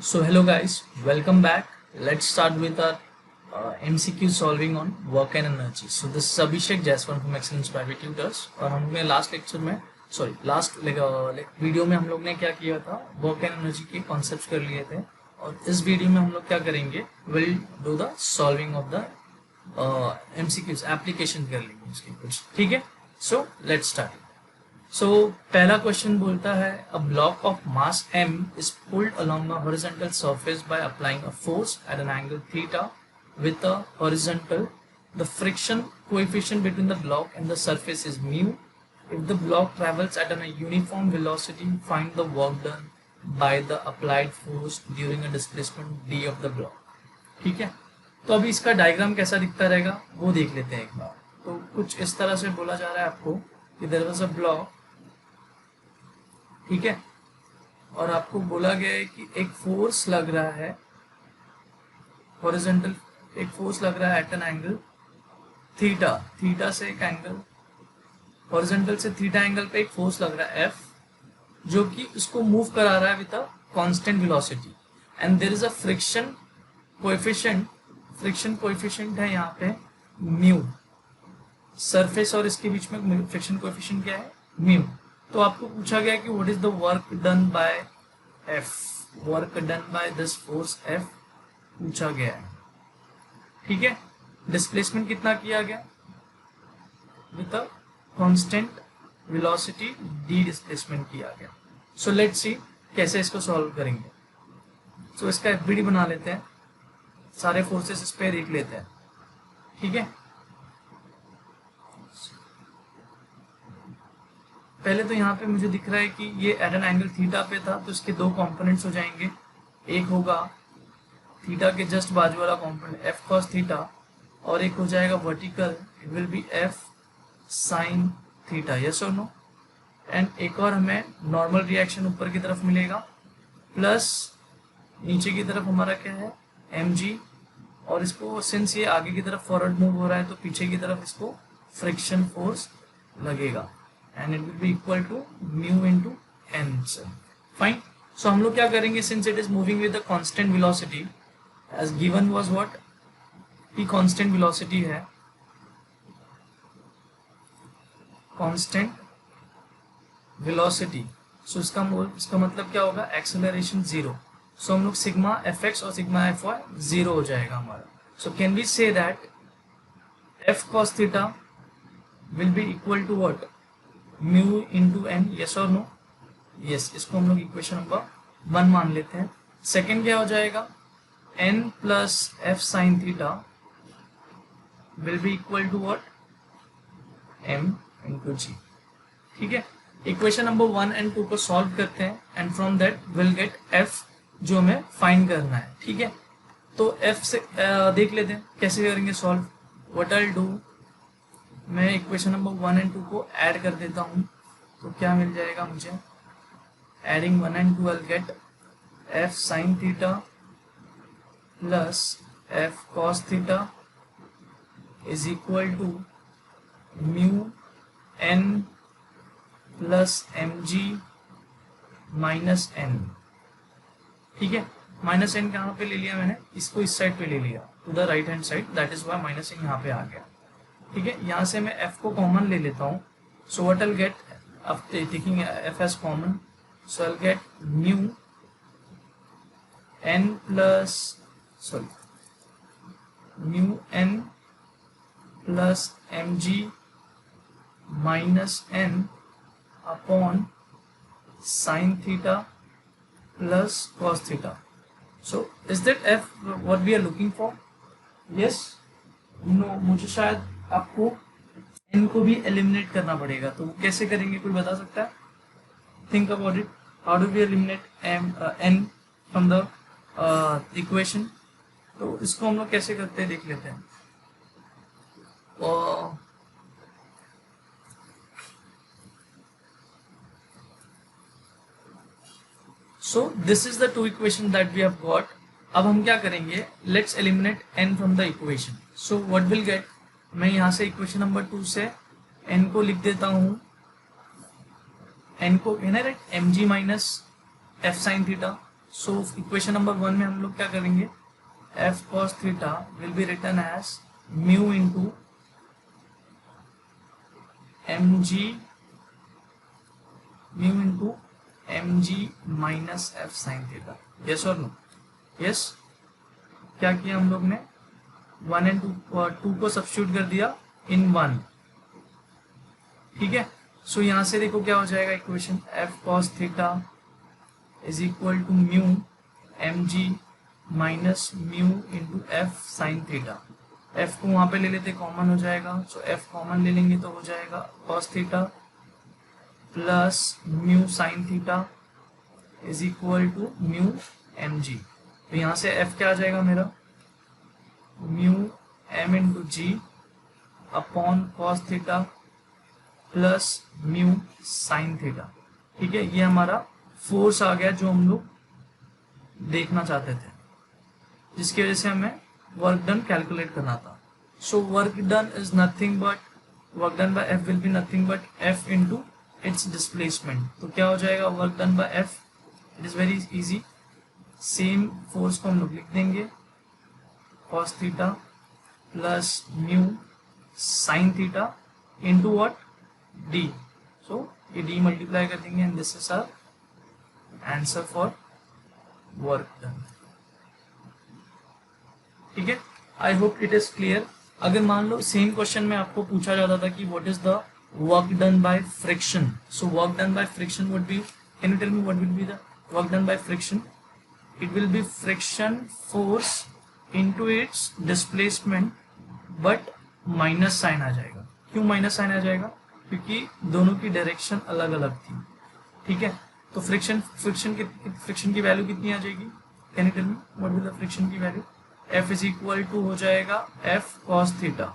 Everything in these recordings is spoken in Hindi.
So hello guys, welcome back. Let's start with our MCQ solving on work and energy. So this is Abhishek Jaiswal from Excellence Private Tutors और हमने लास्ट लेक्चर में लास्ट वीडियो में हम लोग ने क्या किया था, वर्क एंड एनर्जी के कॉन्सेप्ट्स कर लिए थे और इस वीडियो में हम लोग क्या करेंगे, will do the solving of the MCQs, application कर लेंगे उसके कुछ, ठीक है. So let's start. So पहला क्वेश्चन बोलता है a block of mass m is pulled along a horizontal surface by applying a force at an angle theta with a horizontal. The friction coefficient between the block and the surface is mu. If the block travels at a uniform velocity, find the work done by the applied force during a displacement d of the block. ठीक है, तो अभी इसका डायग्राम कैसा दिखता रहेगा वो देख लेते हैं एक बार. तो कुछ इस तरह से बोला जा रहा है आपको कि देयर वाज अ ब्लॉक, ठीक है, और आपको बोला गया है कि एक फोर्स लग रहा है हॉरिजॉन्टल, एक फोर्स लग रहा है at an angle theta, theta से एक एंगल हॉरिजॉन्टल से थीटा एंगल पे एक फोर्स लग रहा है एफ, जो कि उसको मूव करा रहा है with a constant velocity and there is a friction coefficient. Friction coefficient है यहाँ पे म्यू, सरफेस और इसके बीच में फ्रिक्शन कोएफिशिएंट क्या है, म्यू. तो आपको पूछा गया कि what is the work done by F, work done by this force F पूछा गया है, ठीक है. डिस्प्लेसमेंट कितना किया गया with a constant velocity D displacement किया गया. सो लेट्स सी कैसे इसको सॉल्व करेंगे. सो इसका एफबीडी बना लेते हैं, सारे फोर्सेस इस पे देख लेते हैं, ठीक है. पहले तो यहाँ पे मुझे दिख रहा है कि ये एट एन एंगल थीटा पे था, तो इसके दो कंपोनेंट्स हो जाएंगे. एक होगा थीटा के जस्ट बाजू वाला कंपोनेंट एफ कॉस थीटा और एक हो जाएगा vertical, it will B F sine theta. Yes और नो. एंड एक और हमें नॉर्मल रिएक्शन ऊपर की तरफ मिलेगा, प्लस नीचे की तरफ हमारा क्या है एम जी, और इसको सिंस ये आगे की तरफ फॉरवर्ड मूव हो रहा है तो पीछे की तरफ इसको फ्रिक्शन फोर्स लगेगा and it will be equal to mu into n. Fine. So हम लोग क्या करेंगे, since it is moving with a constant velocity as given was what, कि constant velocity है, constant velocity. So इसका मतलब क्या होगा, acceleration 0. So हम लोग सिग्मा fx और सिग्मा fy 0 हो जाएगा हमारा. So can we say that f cos theta will be equal to what, mu into n. Yes और नो. यस, इसको हम लोग इक्वेशन नंबर 1 मान लेते हैं. सेकेंड क्या हो जाएगा, n plus f sine theta will be equal to what, m into g. ठीक है, इक्वेशन नंबर 1 एंड 2 को सॉल्व करते हैं and from that will get F जो हमें फाइंड करना है, ठीक है. तो एफ से देख लेते हैं कैसे करेंगे solve. What I will do, मैं इक्वेशन नंबर 1 एंड 2 को ऐड कर देता हूँ, तो क्या मिल जाएगा मुझे, adding 1 and 2 I get f sine theta plus f cos theta is equal to mu n plus m g minus n. ठीक है, माइनस एन कहाँ पे ले लिया मैंने, इसको इस साइड पे ले लिया to the right hand side, that is Y minus n यहाँ पे आ गया. ठीक है, यहाँ से मैं f को कॉमन ले लेता हूँ. So what I get after taking f as common, so I get mu n plus mu n plus m g minus n upon sine theta plus cos theta. So is that f what we are looking for. Yes, no, मुझे शायद आपको n को भी एलिमिनेट करना पड़ेगा, तो कैसे करेंगे कोई बता सकता है. Think about it, how do we eliminate n from the equation. तो इसको हम लोग कैसे करते हैं देख लेते हैं. So this is the two equation that we have got. अब हम क्या करेंगे, let's eliminate n from the equation. So what will get, मैं यहाँ से इक्वेशन नंबर 2 से n को लिख देता हूँ, n को है ना right, m g minus f sine theta. So equation number 1 में हम लोग क्या करेंगे, f cos theta will be written as mu into m g minus f sine theta. Yes और नो? यस। क्या किया हम लोग ने, 1 एंड 2 को सब्स्टिट्यूट कर दिया इन 1, ठीक है। सो यहाँ से देखो क्या हो जाएगा equation, f cos theta is equal to mu m g minus mu into f sine theta. F को वहां पे ले लेते, कॉमन हो जाएगा, सो एफ कॉमन ले लेंगे तो हो जाएगा cos theta plus mu sine theta is equal to mu m g. तो यहाँ से एफ क्या आ जाएगा मेरा, mu m into g upon cos theta plus mu sine theta, ठीक है। ये हमारा फोर्स आ गया जो हम लोग देखना चाहते थे, जिसकी वजह से हमें वर्क डन कैलकुलेट करना था। So work done is nothing but, work done by f will be nothing but f into its displacement. तो क्या हो जाएगा work done by f, it is very easy, same force को हम लोग लिख देंगे cos theta plus mu sine theta into what, d. So ये डी मल्टीप्लाई कर देंगे and this is our answer for work done, ठीक है। I hope it is clear. अगर मान लो सेम क्वेश्चन में आपको पूछा जाता था कि what is the work done by friction, so work done by friction would be, can you tell me what will be the work done by friction? It will be friction force into its displacement, but minus sign आ जाएगा। क्यों माइनस साइन आ जाएगा? क्योंकि दोनों की डायरेक्शन अलग अलग थी, ठीक है। तो फ्रिक्शन की वैल्यू कितनी आ जाएगी, can you tell me what will the friction की value? F is equal to हो जाएगा एफ कॉस थीटा।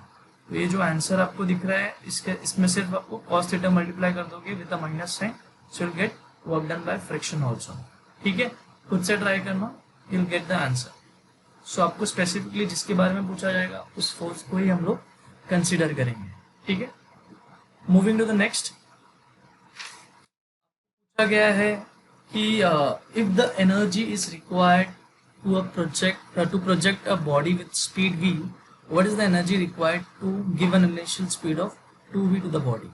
तो ये जो आंसर आपको दिख रहा है इसमें सिर्फ आपको कॉस थीटा मल्टीप्लाई कर दोगे with the minus sign, so will get work done by friction also, ठीक है। खुद से ट्राई करना, you will get the answer. So आपको स्पेसिफिकली जिसके बारे में पूछा जाएगा उस फोर्स को ही हम लोग कंसिडर करेंगे, ठीक है। मूविंग टू द नेक्स्ट, पूछा गया है कि if the energy is required to project a body with speed v, what is the energy required to give an initial speed of 2v to the body?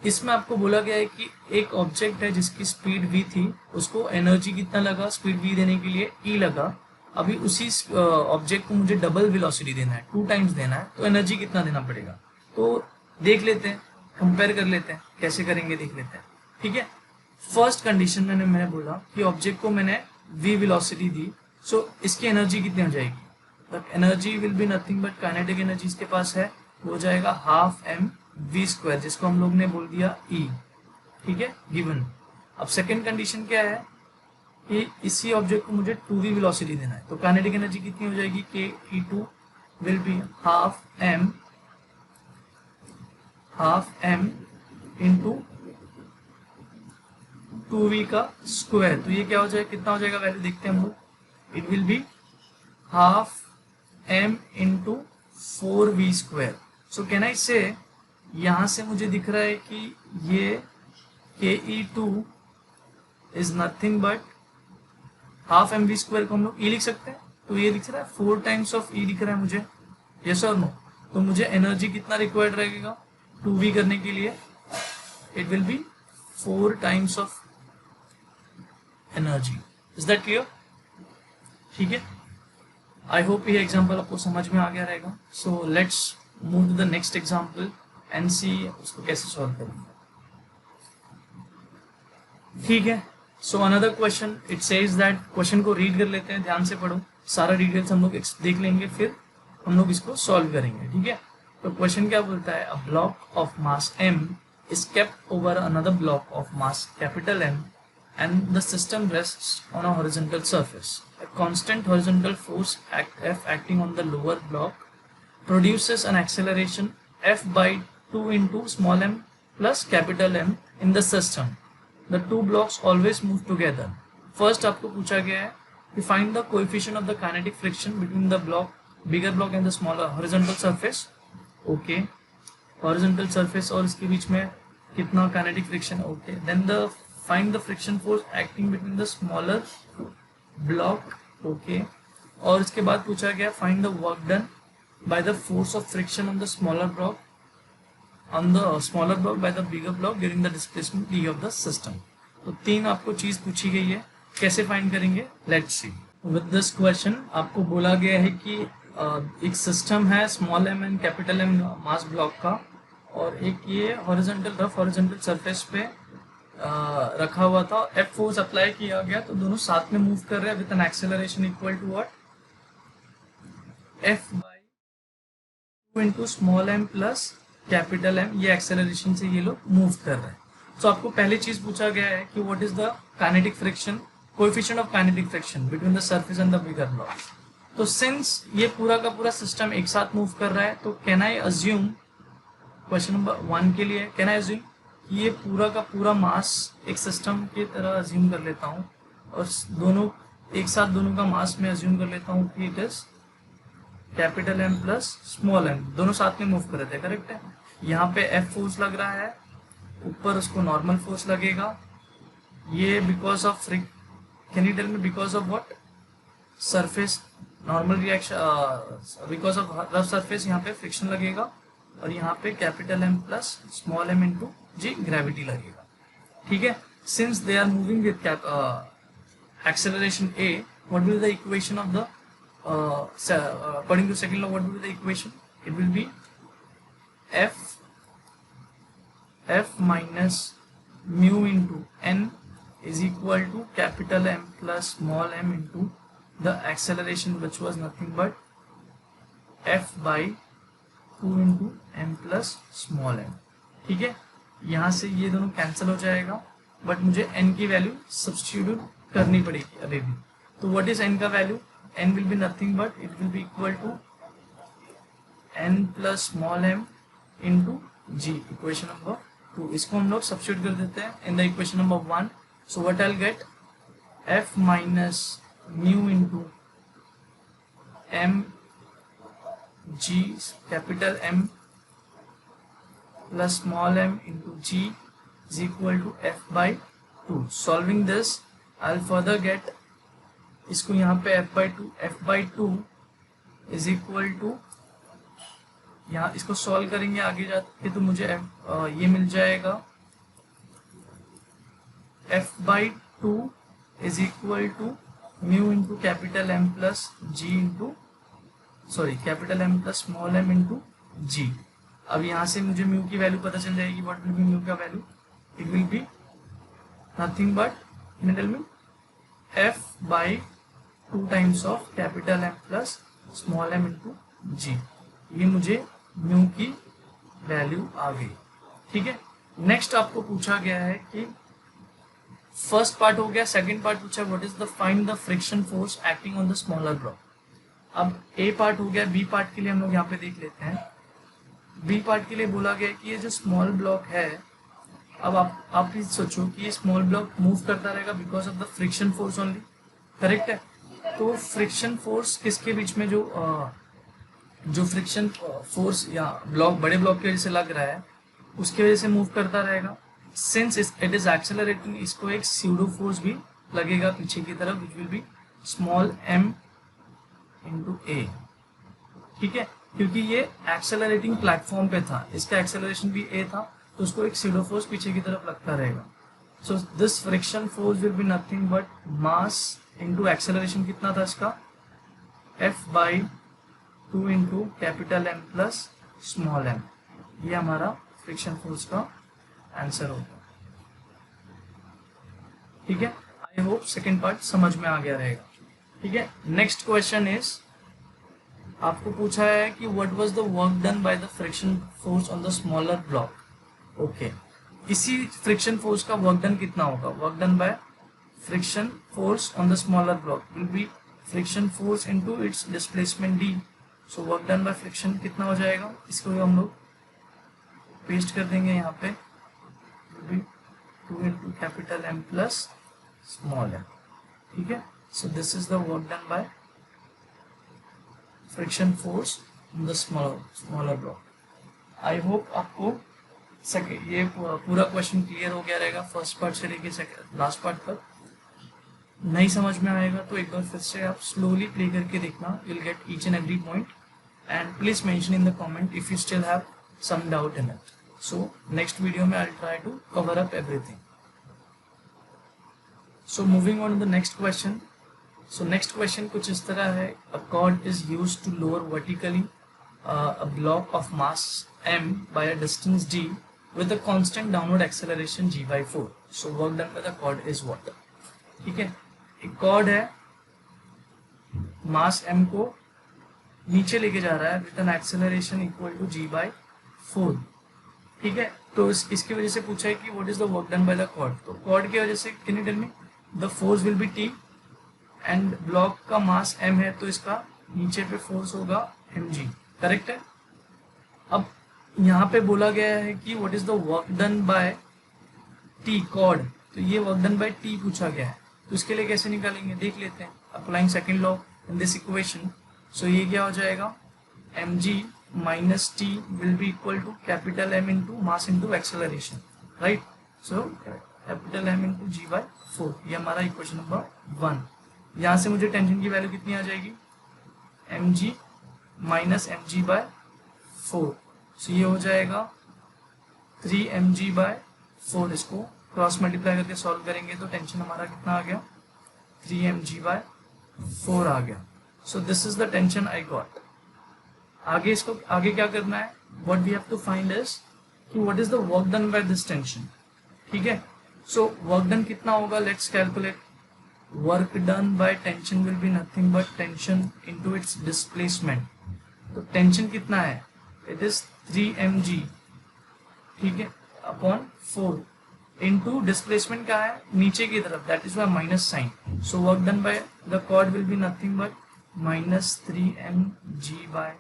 इसमें आपको बोला गया है कि एक ऑब्जेक्ट है जिसकी स्पीड v थी, उसको एनर्जी कितना लगा स्पीड v देने के लिए, e लगा। अभी उसी ऑब्जेक्ट को मुझे डबल वेलोसिटी देना है, 2 टाइम्स देना है, तो एनर्जी कितना देना पड़ेगा? तो देख लेते हैं, कंपेयर कर लेते हैं, कैसे करेंगे देख लेते हैं, ठीक है। फर्स्ट कंडीशन में मैंने बोला कि ऑब्जेक्ट को मैंने v वेलोसिटी दी, सो इसकी एनर्जी कितनी हो जाएगी? The energy will be nothing but kinetic energy इसके पास है, वो जाएगा हाफ एम वी स्क्वायर, जिसको हम लोग ने बोल दिया ई, ठीक है, गिवन। अब सेकेंड कंडीशन क्या है कि इसी ऑब्जेक्ट को मुझे 2v वेलोसिटी देना है, तो काइनेटिक एनर्जी कितनी हो जाएगी? K E two will be half m into 2v का स्क्वायर। तो ये क्या हो जाएगा, कितना हो जाएगा वैल्यू देखते हैं हम लोग। It will be half m into 4v square. So can I say, यहाँ से मुझे दिख रहा है कि ये ke2 is nothing but half mv square को हम लोग e लिख सकते हैं। तो ये दिख रहा है 4 टाइम्स ऑफ e दिख रहा है मुझे, yes or no? तो मुझे एनर्जी कितना रिक्वायर्ड रहेगा 2v करने के लिए? It will be 4 times of energy. Is that clear? ठीक है, आई होप ये एग्जाम्पल आपको समझ में आ गया रहेगा। So let's move to the next example and see उसको कैसे सॉल्व करेंगे, ठीक है। So another question, it says that, question को रीड कर लेते हैं, ध्यान से पढ़ो, सारा डिटेल्स हम लोग देख लेंगे, फिर हम लोग इसको सॉल्व करेंगे, ठीक है। तो क्वेश्चन क्या बोलता है, a block of mass m is kept over another block of mass capital M and the system rests on a horizontal surface. A constant horizontal force F acting on the lower block produces an acceleration F by 2 into small m plus capital M in the system. The two blocks always move together. First आपको पूछा गया है कि find the coefficient of the kinetic friction between the bigger block and the smaller horizontal surface. Okay, horizontal surface और इसके बीच में कितना kinetic friction? Okay, then find the friction force acting between the smaller block, okay. और इसके बाद पूछा गया find the work done by the force of friction on the smaller block by the bigger block during the displacement D of the system. तो 3 आपको चीज पूछी गई है, कैसे फाइंड करेंगे, let's see. With this question आपको बोला गया है कि एक सिस्टम है small m and capital M mass block का, और एक ये रफ हॉरिजॉन्टल सरफेस पे रखा हुआ था, एफ फोर्स अप्लाई किया गया, तो दोनों साथ में मूव कर रहे हैं with an acceleration equal to what, f by 2 into small m plus capital M. ये एक्सेलरेशन से ये लोग मूव कर रहे हैं। तो आपको पहली चीज पूछा गया है कि what is the kinetic friction, coefficient of kinetic friction between the surface and the bigger block. तो सिंस ये पूरा का पूरा सिस्टम एक साथ मूव कर रहा है, तो can I assume, question number 1 के लिए, कैन आई अज्यूम कि ये पूरा का पूरा मास एक सिस्टम की तरह अज्यूम कर लेता हूँ, और दोनों एक साथ दोनों का मास में अज्यूम कर लेता हूँ कि it is capital M plus small m, दोनों साथ में मूव कर रहे थे, करेक्ट है। यहाँ पे एफ फोर्स लग रहा है, ऊपर उसको नॉर्मल फोर्स लगेगा, ये because of can you tell me because of what, surface normal reaction, because of rough surface यहाँ पे फ्रिक्शन लगेगा, और यहाँ पे capital M plus small m into g gravity लगेगा, ठीक है। Since they are moving with acceleration a, what will be the equation of the according to second law, what will be the equation, it will be f minus mu into n is equal to capital M plus small m into the acceleration, which was nothing but f by 2 into m plus small m, ठीक है। यहाँ से ये दोनों कैंसिल हो जाएगा, बट मुझे n की वैल्यू सब्स्टिट्यूट करनी पड़ेगी अभी भी। तो व्हाट इज n का value, n will be nothing but it will be equal to n plus small m into g, equation number 2। इसको हम लोग सब्स्टिट्यूट कर देते हैं in the equation number 1। So what I will get, f minus mu into m g कैपिटल M plus small m into g is equal to f by 2. Solving this, I'll further get, इसको यहाँ पे f by 2 is equal to, यहाँ इसको सॉल्व करेंगे आगे जाके तो मुझे ये मिल जाएगा, f by 2 is equal to mu into capital M plus g into capital M plus small m into g। अब यहाँ से मुझे म्यू की वैल्यू पता चल जाएगी, व्हाट विल बी म्यू का value, it will be nothing but, tell me, f by 2 times of capital M plus small m into g. ये मुझे म्यू की वैल्यू आ गई, ठीक है। नेक्स्ट आपको पूछा गया है कि फर्स्ट पार्ट हो गया, सेकंड पार्ट पूछा what is the find the friction force acting on the smaller block. अब ए पार्ट हो गया, बी पार्ट के लिए हम लोग यहाँ पे देख लेते हैं। बी पार्ट के लिए बोला गया कि ये जो स्मॉल ब्लॉक है, अब आप प्लीज सोचो कि ये स्मॉल ब्लॉक मूव करता रहेगा because of the friction force only, correct है। तो फ्रिक्शन फोर्स किसके बीच में, जो फ्रिक्शन फोर्स या ब्लॉक बड़े ब्लॉक की वजह से लग रहा है उसकी वजह से मूव करता रहेगा। सिंस इट इज एक्सेलरेटिंग, इसको एक स्यूडो फोर्स भी लगेगा पीछे की तरफ, which will be small m into a, ठीक है। क्योंकि ये एक्सेलरेटिंग प्लेटफॉर्म पे था, इसका एक्सेलरेशन भी a था, तो उसको एक स्यूडो फोर्स पीछे की तरफ लगता रहेगा। So this friction force will be nothing but mass into acceleration कितना था इसका, f by 2 into capital M plus small m। ये हमारा फ्रिक्शन फोर्स का आंसर होगा, ठीक है। आई होप सेकेंड पार्ट समझ में आ गया रहेगा, ठीक है। नेक्स्ट क्वेश्चन इज, आपको पूछा है कि what was the work done by the friction force on the smaller block. Okay, इसी फ्रिक्शन फोर्स का वर्क डन कितना होगा, work done by friction force on the smaller block will be friction force into its displacement D. So work done by friction कितना हो जाएगा, इसको हम लोग पेस्ट कर देंगे यहाँ पे, 2 into capital M plus small m, ठीक है। सो this is the work done by friction force in the smaller block. I hope आपको ये पूरा क्वेश्चन क्लियर हो गया रहेगा फर्स्ट पार्ट से लेके लास्ट पार्ट तक। नहीं समझ में आएगा तो एक बार फिर से आप स्लोली प्ले करके देखना, you will get each and every point, and please mention in the comment if you still have some doubt in it. So next video में I will try to cover up everything. So moving on to the next question. So next question कुछ इस तरह है. A cord is used to lower vertically a block of mass m by a distance d with a constant downward acceleration g by 4. So work done by the cord is what? ठीक है, एक कॉर्ड है, मास m को नीचे लेके जा रहा है with an acceleration equal to g by 4. ठीक है, तो इसकी वजह से पूछा है कि what is the work done by the cord. तो कॉर्ड की वजह से can you tell me the force will be t and block का मास m है, तो इसका नीचे पे फोर्स होगा mg. करेक्ट है. अब यहाँ पे बोला गया है कि what is the work done by the cord, तो ये वर्क डन बाय टी पूछा गया है. तो इसके लिए कैसे निकालेंगे देख लेते हैं. Applying second law in this equation. So ये क्या हो जाएगा, mg minus T will be equal to capital M into mass into acceleration. Right. So capital M into g by 4. ये हमारा इक्वेशन नंबर 1. यहाँ से मुझे टेंशन की वैल्यू कितनी आ जाएगी, mg माइनस mg बाय 4. सो ये हो जाएगा 3mg बाय 4. इसको क्रॉस मल्टीप्लाई करके सॉल्व करेंगे तो टेंशन हमारा कितना आ गया, 3mg बाय 4 आ गया. So this is the tension I got. आगे इसको आगे क्या करना है, what we have to find is कि what is the work done by this tension. ठीक है. सो वर्क डन कितना होगा, let's calculate. Work done by tension will be nothing but tension into its displacement. तो टेंशन कितना है, इट इज 3mg. ठीक है, अपॉन 4 इनटू डिस्प्लेसमेंट क्या है, नीचे की तरफ, that is Y minus sign. So work done by the cord will be nothing but minus 3mg by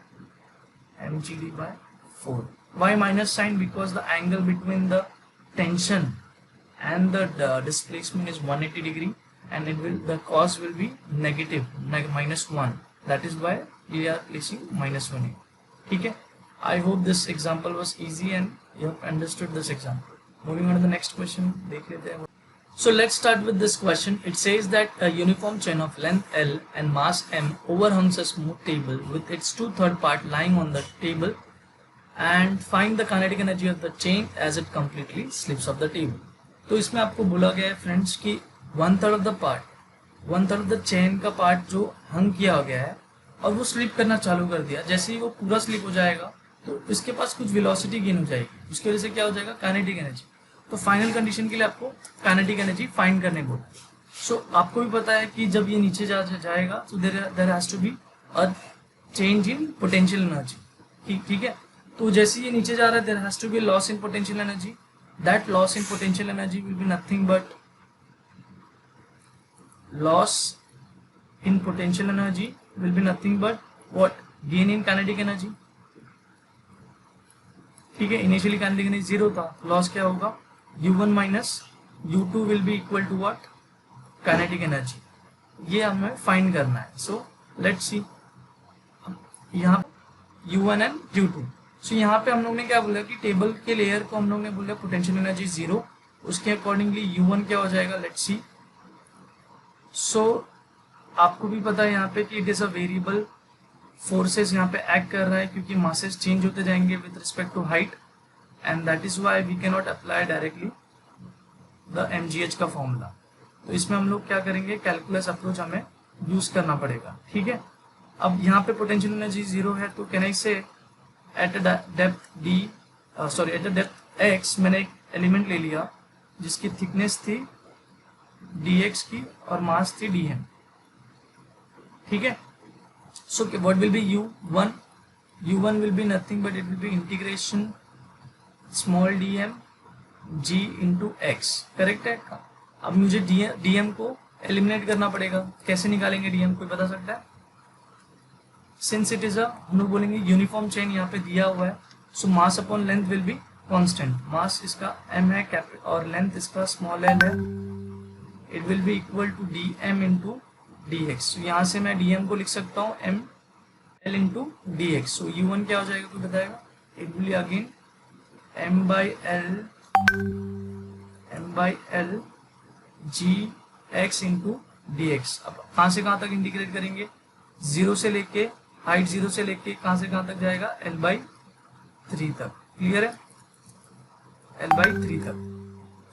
mgd by 4. Why minus sign? Because the angle between the tension and the displacement is 180 degree, and the cos will be negative, minus 1. That is why we are placing minus 1 here. ठीक है. I hope this example was easy and you have understood this example. Moving on to the next question. देख लेते हैं. So let's start with this question. It says that a uniform chain of length L and mass M overhangs a smooth table with its 2/3 part lying on the table, and find the kinetic energy of the chain as it completely slips off the table. तो इसमें आपको बोला गया है फ्रेंड्स कि 1/3 of the part, 1/3 of the chain का पार्ट जो हंग किया गया है और वो स्लिप करना चालू कर दिया. जैसे ही वो पूरा स्लिप हो जाएगा तो इसके पास कुछ वेलोसिटी गेन हो जाएगी, उसकी वजह से क्या हो जाएगा, काइनेटिक एनर्जी. तो फाइनल कंडीशन के लिए आपको काइनेटिक एनर्जी फाइंड करने बोला. सो आपको भी पता है कि जब ये नीचे जाएगा तो there has to be a change in potential energy. ठीक है. तो जैसे ये नीचे जा रहा है there has to be loss in potential energy. That loss in potential energy will be nothing but loss in potential energy will be nothing but what, gain in kinetic energy. ठीक है. इनिशियली काइनेटिक एनर्जी 0 था, लॉस क्या होगा, u1 minus u2 will be equal to what, kinetic energy. ये हमें फाइंड करना है. सो लेट्स सी यहाँ u1 एंड u2. सो यहाँ पे हम लोग ने क्या बोला कि टेबल के लेयर को हम लोग ने बोला पोटेंशियल एनर्जी 0, उसके अकॉर्डिंगली u1 क्या हो जाएगा, लेट्स सी. सो आपको भी पता है यहाँ पे कि it is a variable forces यहाँ पे एक्ट कर रहा है क्योंकि मासेस चेंज होते जाएंगे with respect to height, and that is why we can not apply directly the mgh का फॉर्मूला. तो इसमें हम लोग क्या करेंगे, कैलकुलस अप्रोच हमें यूज करना पड़ेगा. ठीक है. अब यहाँ पे पोटेंशियल एनर्जी 0 है, तो कैन आई से eight depth d, sorry eight depth x मैंने एक एलिमेंट ले लिया जिसकी थिकनेस थी dx की और मास थी dm. ठीक है. So what will be u1? u1 will be nothing but it will be integration small dm g into x. Correct है. अब मुझे dm को एलिमिनेट करना पड़ेगा. कैसे निकालेंगे dm, कोई बता सकता है? सिंस इट इज अ, हम लोग बोलेंगे यूनिफॉर्म चेन यहाँ पे दिया हुआ है, so mass upon length will be constant. Mass इसका m है कैपिटल और लेंथ इसका स्मॉल l है. It will be equal to dm into dx. तो यहाँ से मैं dm को लिख सकता हूँ m l इंटू dx. सो u1 क्या हो जाएगा, कोई बताएगा? It will again m by L g x into dx। अब कहाँ से कहाँ तक इंटीग्रेट करेंगे, जीरो से लेके हाइट जीरो से लेके कहाँ से कहाँ तक जाएगा, l/3 तक। क्लियर है, l/3 तक।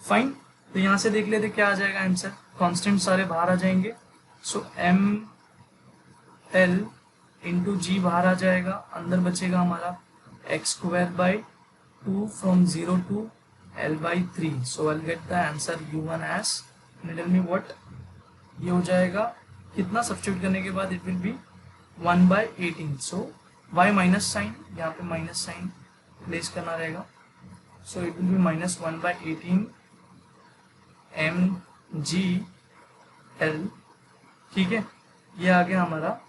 फाइन, तो यहाँ से देख लेते क्या आ जाएगा आंसर। कांस्टेंट सारे बाहर आ जाएंगे, so m l into g बाहर आ जाएगा, अंदर बचेगा हमारा x² from 0 to l/3। So I get the answer u1 as, tell me what, ये हो जाएगा कितना, सब्स्टिट्यूट करने के बाद it will be 1/18। So y minus sign, यहाँ पे माइनस साइन प्लेस करना रहेगा, so it will be -1/18 mgl। ठीक है, ये आ गया हमारा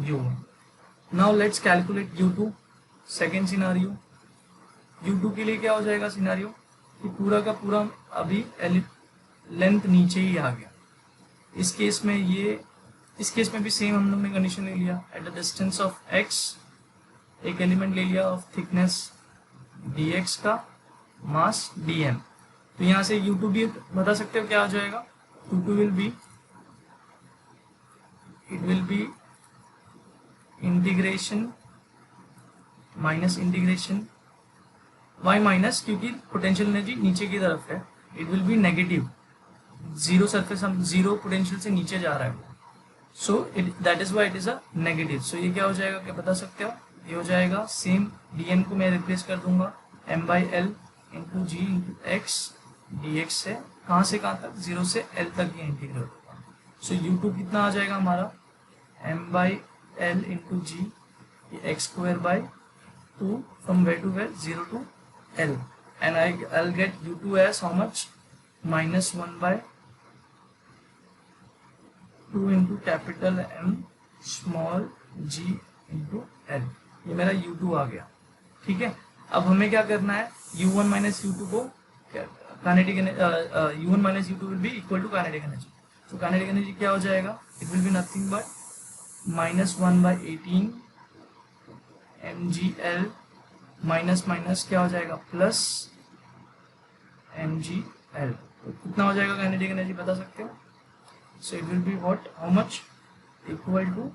u1। Now let's calculate u2। Second scenario, u2 के लिए क्या हो जाएगा सिनारियो कि पूरा का पूरा अभी लेंथ नीचे ही आ गया। इस केस में इस केस में भी सेम हम लोग ने कंडीशन ले लिया, at the distance of x एक एलिमेंट ले लिया ऑफ थिकनेस dx का, मास dm। तो यहाँ से u2 भी बता सकते हो क्या आ जाएगा, u2 will be, it will be integration minus integration y minus, क्योंकि पोटेंशियल एनर्जी नीचे की तरफ है, it will be negative, zero surface, हम जीरो पोटेंशियल से नीचे जा रहा है वो, so it that is why it is a negative. So ये क्या हो जाएगा, क्या बता सकते हो, ये हो जाएगा सेम dn को मैं रिप्लेस कर दूंगा m/l into g into x dx से, कहाँ से कहाँ तक, जीरो से l तक ये इंटीग्रेट होगा। सो u2 कितना आ जाएगा हमारा, m/l into g x² from where to where, 0 to l, and I'll get u2 as how much, -1/2 into capital M small g into l। ये मेरा u2 आ गया। ठीक है, अब हमें क्या करना है, u1 माइनस u2 को kinetic u1 minus u2 will be equal to kinetic energy. तो काइनेटिक एनर्जी क्या हो जाएगा, it will be nothing but -1/18 mgl minus minus क्या हो जाएगा, प्लस mgl। तो कितना हो जाएगा काइनेटिक एनर्जी बता सकते हो, so it will be what, how much, equal to,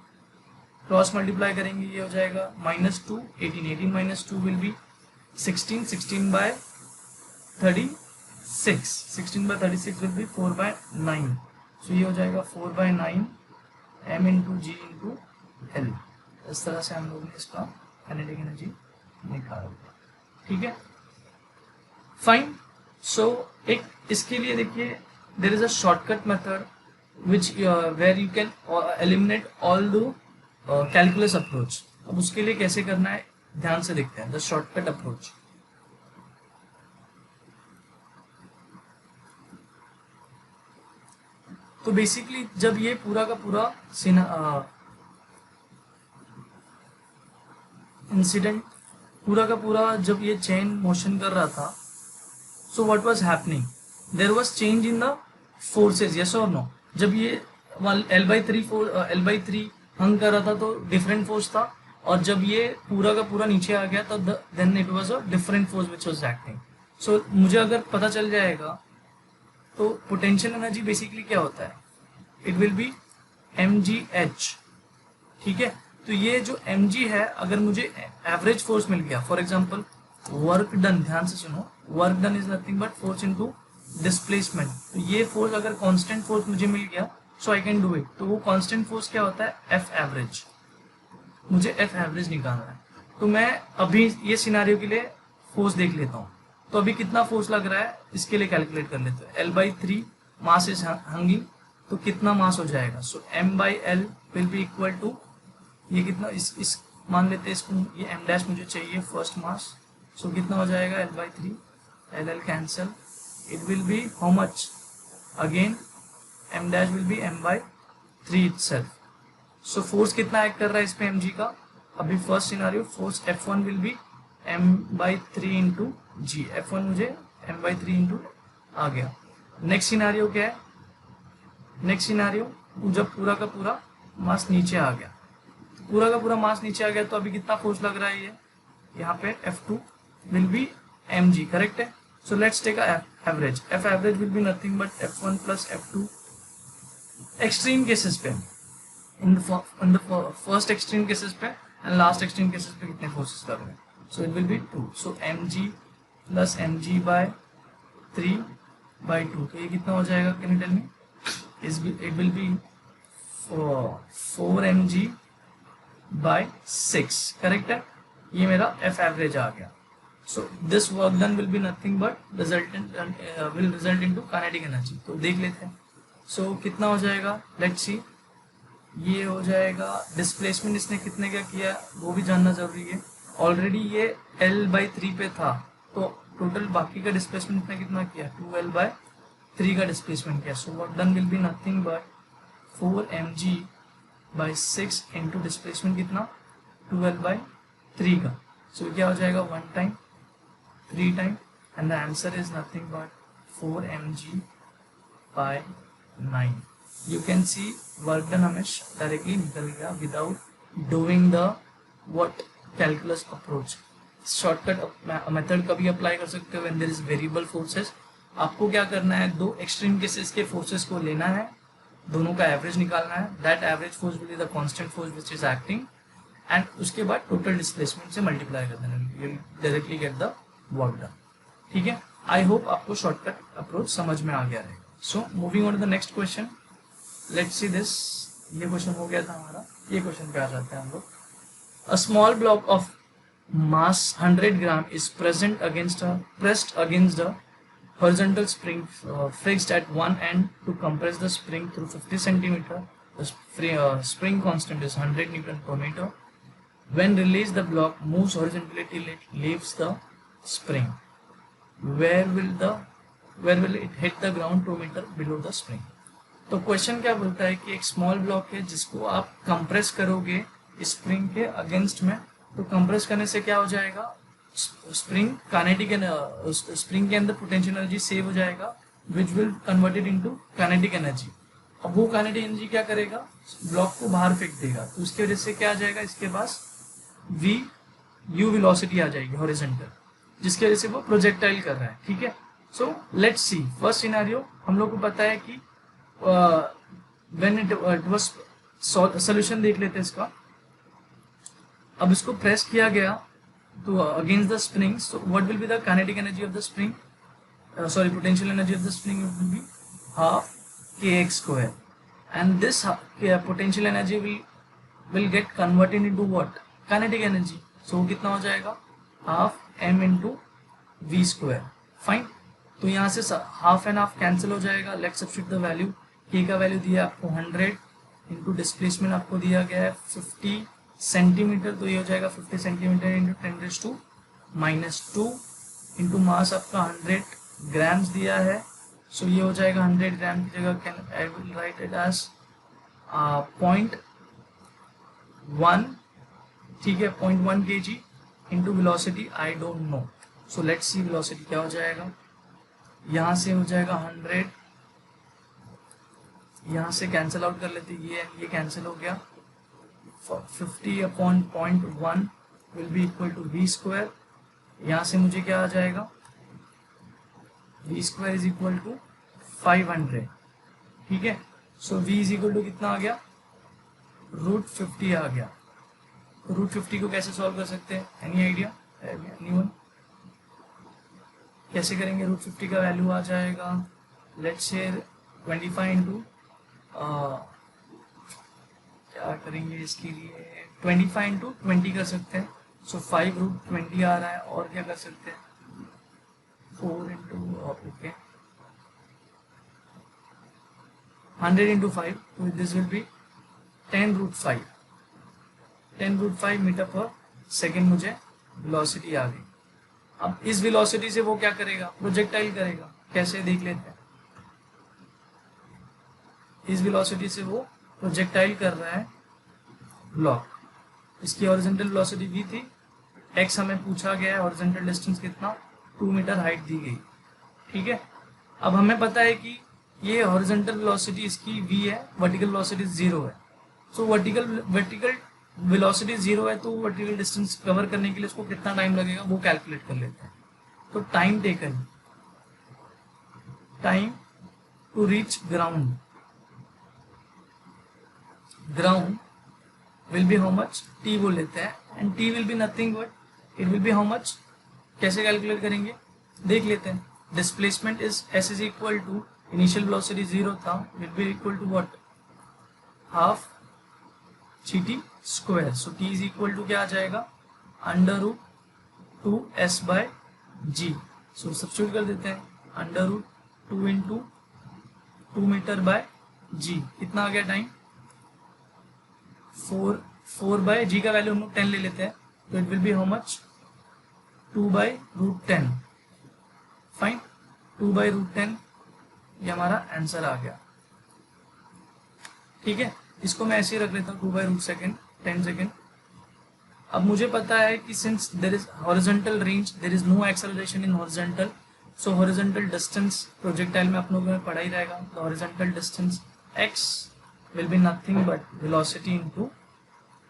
cross multiply करेंगे ये हो जाएगा -2 18 minus 2 will be 16 16/36 will be 4/9। So ये हो जाएगा 4/9 m into g into l. इस तरह से हम लोग ने इसका काइनेटिक एनर्जी निकाला। ठीक है, फाइन। सो एक इसके लिए देखिए, there is a shortcut method which where you can eliminate all the calculus approach. अब उसके लिए कैसे करना है ध्यान से देखते हैं, द शॉर्टकट अप्रोच। तो बेसिकली जब ये पूरा का पूरा इंसिडेंट पूरा का पूरा जब ये चेन मोशन कर रहा था, so what was happening, there was change in the forces, yes और नो। जब ये l/3 हंग कर रहा था तो डिफरेंट फोर्स था, और जब ये पूरा का पूरा नीचे आ गया तो then it was a different force which was acting. So मुझे अगर पता चल जाएगा तो पोटेंशियल एनर्जी बेसिकली क्या होता है, इट विल बी mgh। ठीक है, तो ये जो mg है, अगर मुझे एवरेज फोर्स मिल गया, फॉर एग्जांपल वर्क डन, ध्यान से सुनो, work done is nothing but force into displacement. तो ये फोर्स अगर कांस्टेंट फोर्स मुझे मिल गया, सो आई कैन डू इट। तो वो कांस्टेंट फोर्स क्या होता है, एफ एवरेज। मुझे एफ एवरेज निकालना है, तो मैं अभी ये सिनारियो के लिए फोर्स देख लेता हूँ। तो अभी कितना फोर्स लग रहा है इसके लिए कैलकुलेट कर लेते हैं। l/3 मास इज हंगिंग, तो कितना मास हो जाएगा, so m/l will be equal to, ये कितना, इस मान लेते हैं इसको, ये m' मुझे चाहिए फर्स्ट मास, सो कितना हो जाएगा l/3, l cancel, it will be how much, again m' will be m/3 itself. So force कितना एक्ट कर रहा है इस पे mg का, अभी first scenario force F1 will be m/3 into g, F1 मुझे m/3 इंटू आ गया। नेक्स्ट सिनारियो क्या है, नेक्स्ट सिनारियो जब पूरा का पूरा मास नीचे आ गया, तो पूरा का पूरा मास नीचे आ गया, तो अभी कितना फोर्स लग रहा है, ये यहाँ पे F2 will be mg, correct है। So let's take a average. F average will be nothing but F1 plus F2 extreme cases पे, in the first extreme cases पे and last extreme cases पे कितने forces लग रहे हैं. So it will be 2. So mg plus mg by 3 by 2. तो ये कितना हो जाएगा? Can you tell me? It will be 4 mg by 6. Correct है? ये मेरा F average आ गया. So this work done will be nothing but will result into kinetic energy. तो देख लेते हैं. So कितना हो जाएगा? Let's see. ये हो जाएगा डिस्प्लेसमेंट. इसने कितने का किया वो भी जानना जरूरी है. ऑलरेडी ये L/3 पे था, तो टोटल बाकी का डिस्प्लेसमेंट इसने कितना किया? 2L/3 का डिस्प्लेसमेंट किया. सो work done will be nothing but 4 mg by 6 into displacement कितना? 2L/3 का. सो क्या हो जाएगा? 1 time 3 time and the answer is nothing but 4 mg by 9. You can see work done हमें डायरेक्टली निकल गया without doing the what calculus approach. Shortcut method कभी अप्लाई कर सकते हो when there is variable forces. आपको क्या करना है? दो एक्सट्रीम केसेस के फोर्सेस को लेना है, दोनों का एवरेज निकालना है. That average force will be the constant force which is acting and उसके बाद टोटल डिस्प्लेसमेंट से मल्टीप्लाई कर देना. You will directly get the work done. ठीक है. आई होप आपको शॉर्टकट अप्रोच समझ में आ गया है. So moving on to the next question. Let's see this. ये क्वेश्चन हो गया था हमारा. ये क्वेश्चन पे आ जाते हैं हम लोग. A small block of mass 100 gram is pressed against a horizontal spring fixed at one end to compress the spring through 50 centimeter. The spring constant is 100 Newton per meter. When released, the block moves horizontally till it leaves the spring. Where will it hit the ground 2 meter below the spring? तो क्वेश्चन क्या बोलता है कि एक स्मॉल ब्लॉक है जिसको आप कंप्रेस करोगे स्प्रिंग के अगेंस्ट में. तो कंप्रेस करने से क्या हो जाएगा? स्प्रिंग काइनेटिक स्प्रिंग के अंदर पोटेंशियल एनर्जी सेव हो जाएगा which will converted into kinetic energy. अब वो काइनेटिक एनर्जी क्या करेगा? ब्लॉक को बाहर फेंक देगा. तो उसकी वजह से क्या आ जाएगा? इसके पास u वेलोसिटी आ जाएगी हॉरिजॉन्टल, जिसकी वजह से वो प्रोजेक्टाइल कर रहा है. ठीक है. सो लेट्स सी फर्स्ट सिनेरियो. हम लोग को पता है कि व्हेन इट वाज सॉल्यूशन देख लेते हैं इसका. अब इसको प्रेस किया गया तो against the spring. So what will be the kinetic energy of the spring? Sorry, potential energy of the spring will be half kx². And this potential energy will get converted into what? Kinetic energy. So कितना हो जाएगा? Half m into v². Fine. तो यहाँ से हाफ एंड हाफ कैंसिल हो जाएगा. Let's substitute the value. k का वैल्यू दिया आपको 100 इंटू डिस्प्लेसमेंट आपको दिया गया है 50 सेंटीमीटर. तो ये हो जाएगा 50 सेंटीमीटर इंटू 10⁻⁻² इंटू मास आपका 100 ग्राम्स दिया है. सो ये हो जाएगा 100 ग्राम की जगह can I will write it as 0.1. ठीक है. 0.1 kg into velocity I don't know. So let's see velocity क्या हो जाएगा. यहाँ से हो जाएगा 100, यहाँ से कैंसिल आउट कर लेते. ये कैंसिल हो गया. 50/0.1 will be equal to v². यहाँ से मुझे क्या आ जाएगा? v² is equal to 500. ठीक है. सो v इज इक्वल टू कितना आ गया? √50 आ गया. √50 को कैसे सॉल्व कर सकते हैं? Any idea? एनीवन? कैसे करेंगे? √50 का वैल्यू आ जाएगा लेट्स से 25 इंटू क्या करेंगे इसके लिए? 25 इंटू 20 कर सकते हैं. सो 5√20 आ रहा है. और क्या कर सकते हैं? 4 इंटू ओके 100 इंटू 5. तो दिस विल बी 10√5. 10√5 मीटर पर सेकेंड मुझे वेलोसिटी आ गई. अब इस वेलोसिटी से वो क्या करेगा? प्रोजेक्टाइल करेगा. कैसे देख लेते हैं. इस वेलोसिटी से वो प्रोजेक्टाइल कर रहा है ब्लॉक. इसकी हॉरिजॉन्टल वेलोसिटी v थी. x हमें पूछा गया है. हॉरिजॉन्टल डिस्टेंस कितना? 2 मीटर हाइट दी गई. ठीक है. अब हमें पता है कि ये हॉरिजॉन्टल वेलोसिटी इसकी v है, वर्टिकल वेलोसिटी 0 है. सो वर्टिकल वेलोसिटी 0 है तो वर्टिकल डिस्टेंस कवर करने के लिए उसको कितना टाइम लगेगा वो कैलकुलेट कर लेते हैं. तो time taken time to reach ground, ground will be how much, T बोल लेते हैं, and T will be nothing but it will be how much, कैसे कैलकुलेट करेंगे देख लेते हैं। Displacement is S is equal to, initial velocity 0 था, will be equal to what, half G T square. So T is equal to क्या आ जाएगा, under root 2s by G. So substitute कर देते हैं, under root 2 into 2 meter by g, कितना आ गया टाइम 4 बाय जी का वैल्यू हम लोग 10 ले लेते हैं, तो it will be how much 2/√10। Fine, 2/√10 ये हमारा आंसर आ गया। ठीक है, इसको मैं ऐसे ही रख लेता हूँ 2/√2 10 सेकेंड। अब मुझे पता है कि since there is horizontal range, there is no acceleration in horizontal, so horizontal distance projectile में आप लोगों ने पढ़ा ही रहेगा। The horizontal distance x will be nothing but velocity into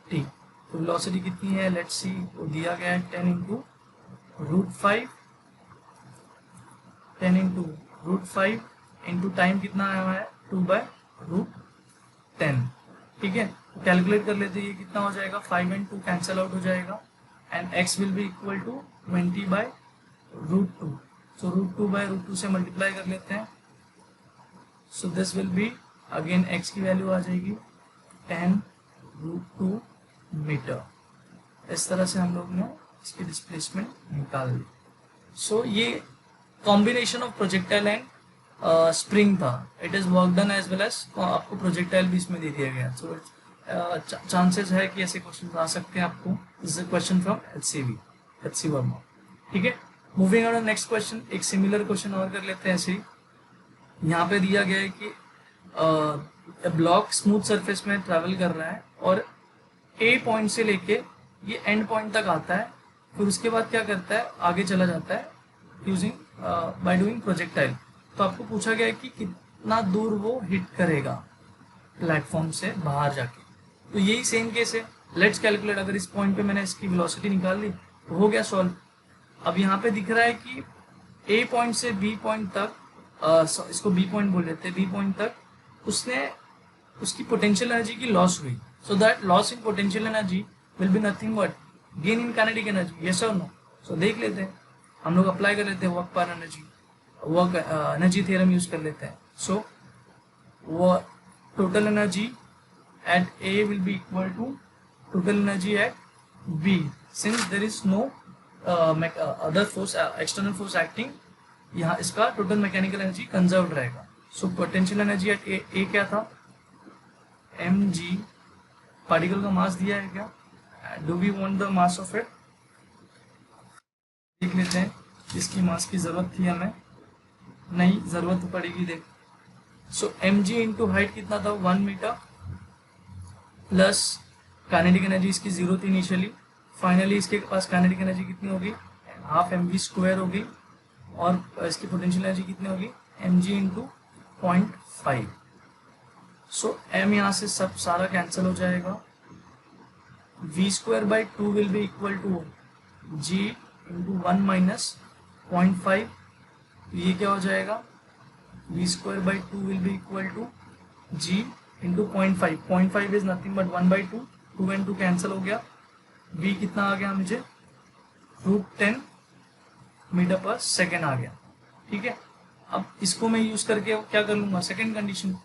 t। तो वेलोसिटी कितनी है, लेट्स सी, वो दिया गया है 10 इंटू √5, 10 इंटू √5 इंटू टाइम कितना आया है 2/√10। ठीक है, तो कैलकुलेट कर लेते हैं ये कितना हो जाएगा, 5 एंड 2 कैंसिल आउट हो जाएगा, and x will be equal to 20/√2। So √2/√2 से मल्टीप्लाई कर लेते हैं, so this will be again x की वैल्यू आ जाएगी 10√2 मीटर। इस तरह से हम लोग ने इसकी डिस्प्लेसमेंट निकाल ली। सो ये combination of projectile and spring था, it is work done as well as आपको प्रोजेक्टाइल भी इसमें दे दिया गया। सो चांसेस है कि ऐसे क्वेश्चन आ सकते हैं आपको। This is question from HC Verma. ठीक है, मूविंग ऑन नेक्स्ट क्वेश्चन, एक सिमिलर क्वेश्चन और कर लेते हैं ऐसे ही। यहाँ पे दिया गया है कि ब्लॉक स्मूथ सरफेस में ट्रैवल कर रहा है और ए पॉइंट से लेके ये एंड पॉइंट तक आता है, फिर उसके बाद क्या करता है, आगे चला जाता है यूजिंग बाय डूइंग प्रोजेक्टाइल। तो आपको पूछा गया है कि कितना दूर वो हिट करेगा प्लेटफॉर्म से बाहर जाके। तो यही सेम केस है, लेट्स कैलकुलेट। अगर इस पॉइंट पे मैंने इसकी वेलोसिटी निकाल ली तो हो गया सॉल्व। अब यहाँ पे दिख रहा है कि ए पॉइंट से बी पॉइंट तक, इसको बी पॉइंट बोल लेते हैं, बी पॉइंट तक उसने उसकी पोटेंशियल एनर्जी की लॉस हुई। So that loss in potential energy will be nothing but gain in kinetic energy, yes और नो। सो देख लेते हैं, हम लोग अप्लाई कर लेते हैं वर्क पर energy, work energy theorem use कर लेते हैं। सो वो total energy at A will be equal to total energy at B, since there is no other force, external force acting, यहाँ इसका टोटल मैकेनिकल एनर्जी कंजर्व रहेगा। So potential energy at A क्या था, mg, पार्टिकल का मास दिया है क्या, do we want the mass of it, देख लेते हैं। इसकी मास की जरूरत थी हमें, नहीं जरूरत तो पड़ेगी, देख। सो mg इंटू हाइट कितना था 1 मीटर, प्लस काइनेटिक एनर्जी इसकी 0 थी इनिशियली, फाइनली इसके पास काइनेटिक एनर्जी कितनी होगी, हाफ mv स्क्वायर होगी, और इसकी पोटेंशियल एनर्जी कितनी होगी mg इंटू 0.5। सो m यहाँ से सब सारा कैंसिल हो जाएगा, v²/2 will be equal to g into 1 minus 0.5। ये क्या हो जाएगा, v²/2 will be equal to g into 0.5। 0.5 is nothing but 1/2, 2 and 2 cancel हो गया, v कितना आ गया मुझे √10 मीटर पर सेकेंड आ गया। ठीक है, अब इसको मैं यूज करके क्या कर लूंगा, second condition,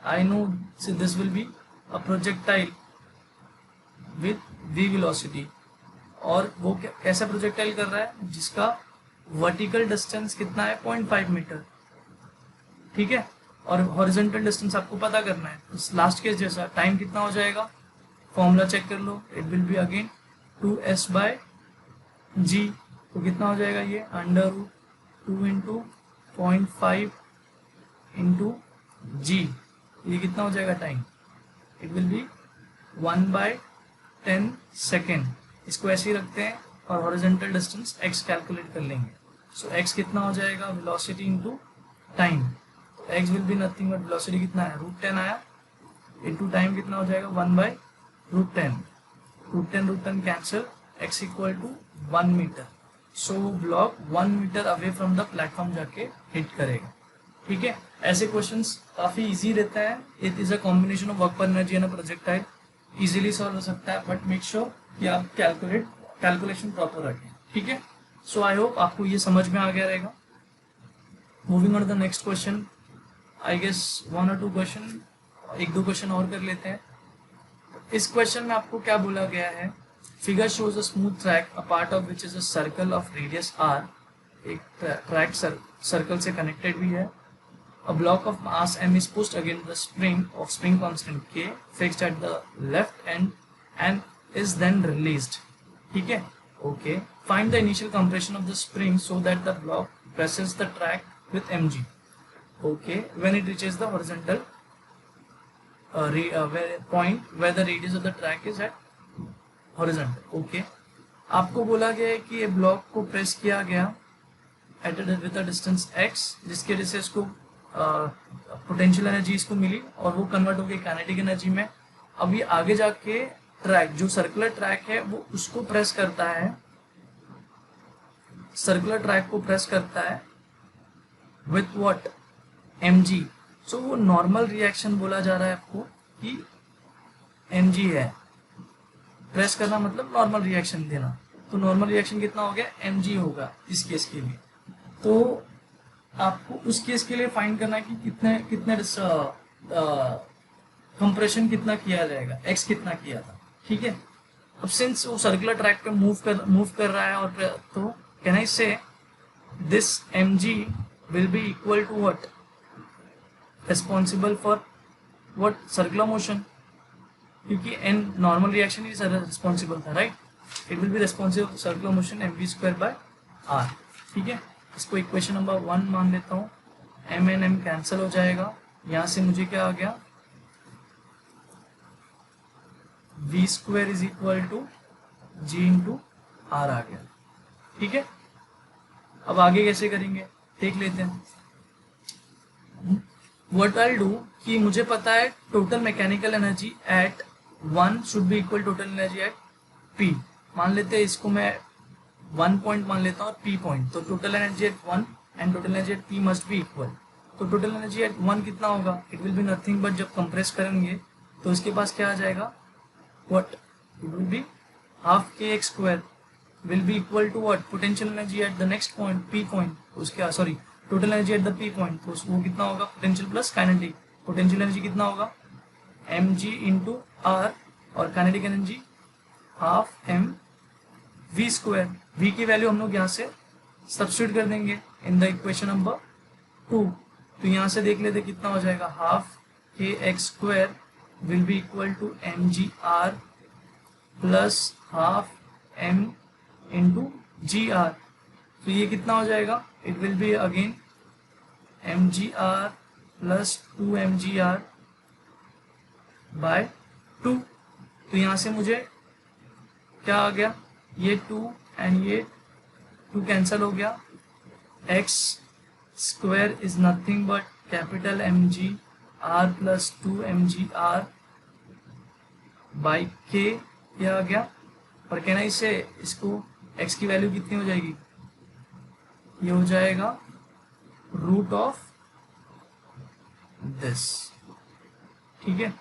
I know this will be a projectile with v velocity, और वो कैसा प्रोजेक्टाइल कर रहा है जिसका वर्टिकल डिस्टेंस कितना है 0.5 मीटर। ठीक है, और हॉरिजॉन्टल डिस्टेंस आपको पता करना है। लास्ट केस जैसा टाइम कितना हो जाएगा, फॉर्मूला चेक कर लो, it will be again 2s/g। तो कितना हो जाएगा ये, √2 इंटू 0.5 इंटू जी, ये कितना हो जाएगा time, it will B 1/10 second. इसको ऐसे ही रखते हैं और हॉरिजॉन्टल डिस्टेंस x कैलकुलेट कर लेंगे। सो x कितना हो जाएगा, वेलोसिटी इंटू टाइम, तो x will be nothing but velocity कितना है √10 आया, इंटू टाइम कितना हो जाएगा 1/√10, √10 cancel, x equal to 1 metre. So block 1 metre away from the platform जाके हिट करेगा। ठीक है, ऐसे क्वेश्चंस काफी इजी रहता है। It is a combination of work पर energy and projectile, easily solve हो सकता है, बट मेक श्योर कि आप कैलकुलेशन प्रॉपर रखें। ठीक है, सो आई होप आपको ये समझ में आ गया रहेगा। Moving on the next question, I guess 1 और 2 क्वेश्चन, एक दो क्वेश्चन और कर लेते हैं। इस क्वेश्चन में आपको क्या बोला गया है, figure shows a smooth track a part of which is a circle of radius R, एक ट्रैक सर्कल से कनेक्टेड भी है। A block of mass m is pushed against the spring of spring constant k fixed at the left end and is then released. ठीक है, okay. Find the initial compression of the spring so that the block presses the track with mg. Okay, when it reaches the horizontal point where the radius of the track is at horizontal. Okay, आपको बोला गया है कि ये ब्लॉक को प्रेस किया गया at with a distance x, जिसके वजह से इसको पोटेंशियल एनर्जी इसको मिली और वो कन्वर्ट हो गई काइनेटिक एनर्जी में। अब ये आगे जाके ट्रैक, जो सर्कुलर ट्रैक है, वो उसको प्रेस करता है, सर्कुलर ट्रैक को प्रेस करता है विथ व्हाट, mg। सो वो नॉर्मल रिएक्शन बोला जा रहा है आपको कि mg है, प्रेस करना मतलब नॉर्मल रिएक्शन देना। तो नॉर्मल रिएक्शन कितना हो गया, mg होगा इस केस के लिए। तो आपको उस केस के लिए फाइंड करना है कि कितने कितने कंप्रेशन कितना किया जाएगा, x कितना किया था। ठीक है, अब सिंस वो सर्कुलर ट्रैक पे मूव कर रहा है, और तो can I say this mg will be equal to what, responsible for what, circular motion, क्योंकि n normal reaction is responsible था, right. It will be responsible circular motion mv²/r। ठीक है, इसको इक्वेशन नंबर 1 मान लेता हूँ। m एन m कैंसिल हो जाएगा, यहाँ से मुझे क्या आ गया, v² is equal to g into r आ गया। ठीक है, अब आगे कैसे करेंगे देख लेते हैं। व्हाट आई डू, कि मुझे पता है total mechanical energy at 1 should be equal total energy at p। मान लेते हैं इसको मैं 1 पॉइंट मान लेता हूँ और p पॉइंट, तो total energy at 1 and total energy at p must be equal. तो टोटल एनर्जी एट 1 कितना होगा, it will be nothing but, जब कंप्रेस करेंगे तो इसके पास क्या आ जाएगा, what, it will be half kx² will be equal to what, potential energy at the next point p point, उसके sorry total energy at the p point, तो वो कितना होगा, potential plus kinetic. Potential energy कितना होगा, mg इंटू r, और kinetic energy half m v²। v की वैल्यू हम लोग यहाँ से सब्स्टिट्यूट कर देंगे इन द इक्वेशन नंबर 2। तो यहाँ से देख लेते कितना हो जाएगा, half kx² will be equal to mgr plus half m into gr। तो ये कितना हो जाएगा, it will be again mgr plus 2mgr by 2। तो यहाँ से मुझे क्या आ गया, ये 2 एंड ये 2 कैंसल हो गया, x² is nothing but capital mg r plus 2mgr by k, ये आ गया। और कहना इससे इसको x की वैल्यू कितनी हो जाएगी, ये हो जाएगा रूट ऑफ दिस। ठीक है,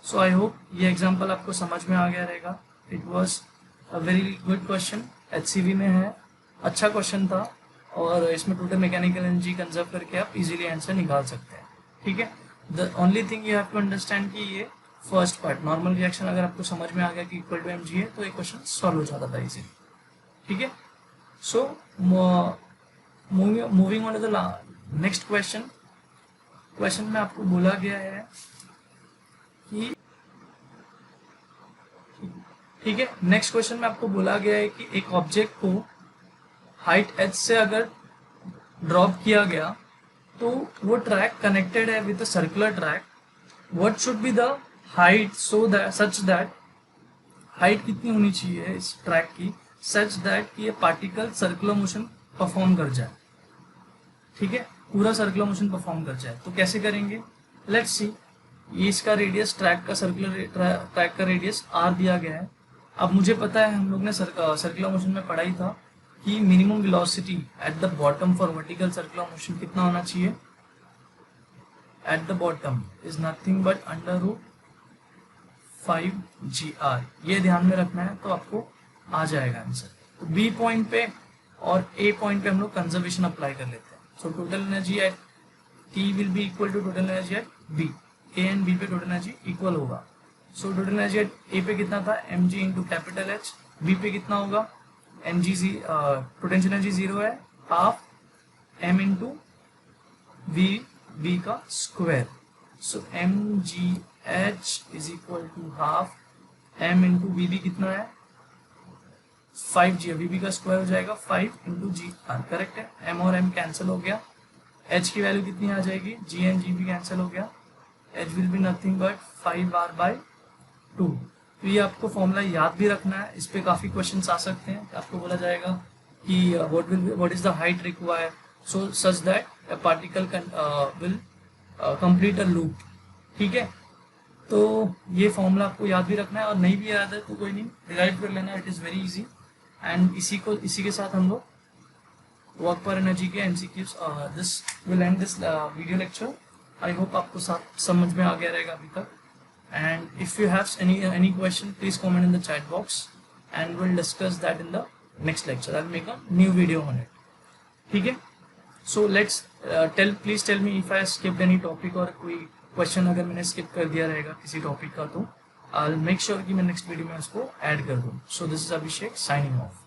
सो आई होप ये एग्जांपल आपको समझ में आ गया रहेगा। It was a very good question, HCV में है, अच्छा क्वेश्चन था, और इसमें टोटल मैकेनिकल एनर्जी कंजर्व करके आप इजीली आंसर निकाल सकते हैं। ठीक है, the only thing you have to understand कि ये फर्स्ट पार्ट नॉर्मल रिएक्शन अगर आपको समझ में आ गया कि इक्वल टू mg है, तो ये क्वेश्चन सॉल्व हो जाता था इजीली। ठीक है, so moving on to the next question. Question में आपको बोला गया है कि, ठीक है, नेक्स्ट क्वेश्चन में आपको बोला गया है कि एक ऑब्जेक्ट को हाइट h से अगर ड्रॉप किया गया तो वो ट्रैक कनेक्टेड है with circular track. What should be the height so that such that, height कितनी होनी चाहिए इस ट्रैक की, सच दैट कि ये पार्टिकल सर्कुलर मोशन परफॉर्म कर जाए। ठीक है, पूरा सर्कुलर मोशन परफॉर्म कर जाए। तो कैसे करेंगे, लेट्स सी। ये इसका रेडियस, ट्रैक का सर्कुलर ट्रैक का रेडियस r दिया गया है। अब मुझे पता है, हम लोग ने सर्कुलर मोशन में पढ़ा ही था कि minimum velocity at the bottom for vertical circular motion कितना होना चाहिए, at the bottom is nothing but under root 5GR, ये ध्यान में रखना है तो आपको आ जाएगा आंसर। तो बी पॉइंट पे और ए पॉइंट पे हम लोग कंजर्वेशन अप्लाई कर लेते हैं। So total energy at T will be equal to total energy at B, A and B पे टोटल एनर्जी इक्वल होगा। So total energy at A पे कितना था mg into capital H, B पे कितना होगा mg, पोटेंशियल एनर्जी 0 है, half m into V B का square. So mgh is equal to half m into V B कितना है 5g, वी बी का स्क्वायर हो जाएगा 5 इंटू जी आर, करेक्ट है। m और m कैंसिल हो गया, h की वैल्यू कितनी आ जाएगी, g एंड g भी कैंसिल हो गया, h will be nothing but 5r by 2। तो ये आपको फॉर्मूला याद भी रखना है, इस पे काफी क्वेश्चंस आ सकते हैं। आपको बोला जाएगा कि what is the height required so such that a particle will complete a loop, ठीक है। तो ये फॉर्मूला आपको याद भी रखना है, और नहीं भी याद है तो कोई नहीं, डिराइव कर लेना, it is very easy. And इसी के साथ हम लोग वर्क पर एनर्जी के MCQs this will and this video lecture. I hope आपको समझ में आ गया रहेगा अभी तक। And if you have any question, please comment in the chat box and we'll discuss that in the next lecture. I'll make a new video on it. ठीक है? So let's please tell me if I skipped any topic और कोई question अगर मैंने skip कर दिया रहेगा किसी topic का, तो I'll make sure कि मैं next video में उसको add कर दूँ. So this is Abhishek signing off.